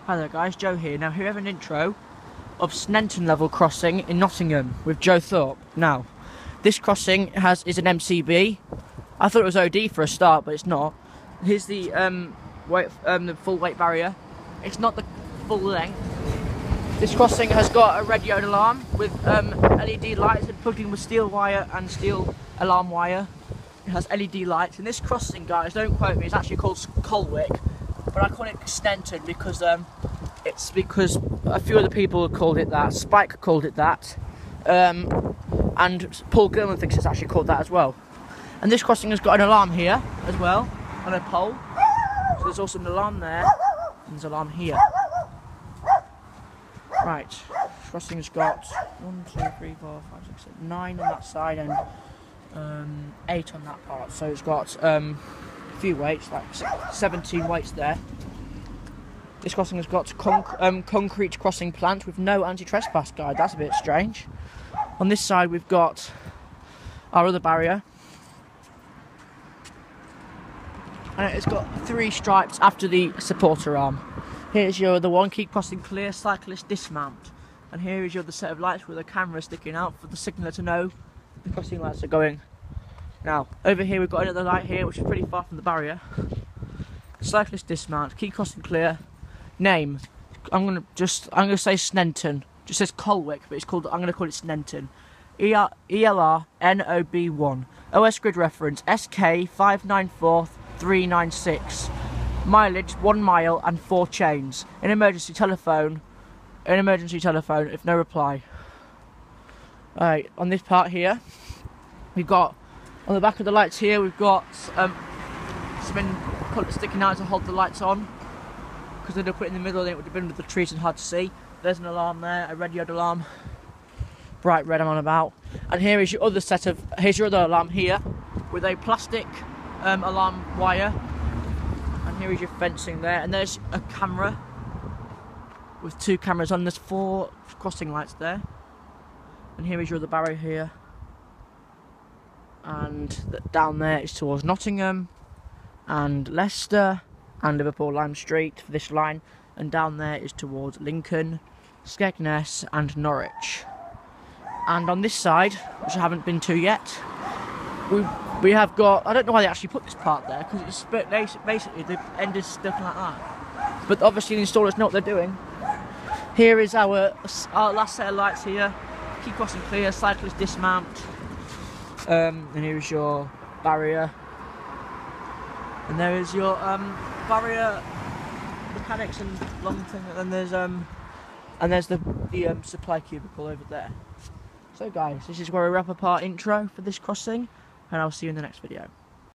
Hi there guys, Joe here. Now here we have an intro of Sneinton level crossing in Nottingham with Joe Thorpe. Now, this crossing is an MCB. I thought it was OD for a start, but it's not. Here's the the full weight barrier. It's not the full length. This crossing has got a radio alarm with LED lights and plugged in with steel wire and steel alarm wire. It has LED lights. And this crossing, guys, don't quote me, it's actually called Colwick, but I call it Sneinton because it's because a few other people have called it that. Spike called it that, and Paul Gilman thinks it's actually called that as well. And this crossing has got an alarm here as well on a pole. So there's also an alarm there, and there's an alarm here. Right, this crossing's got 1, 2, 3, 4, 5, 6, 7, 9 on that side and 8 on that part. So it's got a few weights, like 17 weights there. This crossing has got concrete crossing plant with no anti-trespass guide. That's a bit strange. On this side we've got our other barrier. And it's got 3 stripes after the supporter arm. Here's your other one, keep crossing clear, cyclist dismount. And here is your other set of lights with a camera sticking out for the signaller to know the crossing lights are going. Now, over here we've got another light here which is pretty far from the barrier. Cyclist dismount, keep crossing clear. Name, I'm gonna say Sneinton. Just says Colwick, but I'm gonna call it Sneinton. ELRNOB1. OS grid reference SK594396. Mileage 1 mile and 4 chains. An emergency telephone if no reply. Alright, on this part here, we've got on the back of the lights here we've got something sticking out to hold the lights on. Because they'd have put it in the middle, then it would have been with the trees and hard to see. There's an alarm there, a radioed alarm. Bright red I'm on about. And here is your other here's your other alarm here with a plastic alarm wire. And here is your fencing there. And there's a camera with 2 cameras on. There's 4 crossing lights there. And here is your other barrier here. And down there is towards Nottingham and Leicester and Liverpool Lime Street for this line, and down there is towards Lincoln, Skegness and Norwich. And on this side, which I haven't been to yet, we have got, I don't know why they actually put this part there, because it's basically the end is stuck like that, but obviously the installers know what they're doing. Here is our last set of lights here, keep crossing clear, cyclist dismount, and here is your barrier. And there is your barrier mechanics and long thing, and there's the supply cubicle over there. So guys, this is where we wrap up our intro for this crossing, and I'll see you in the next video.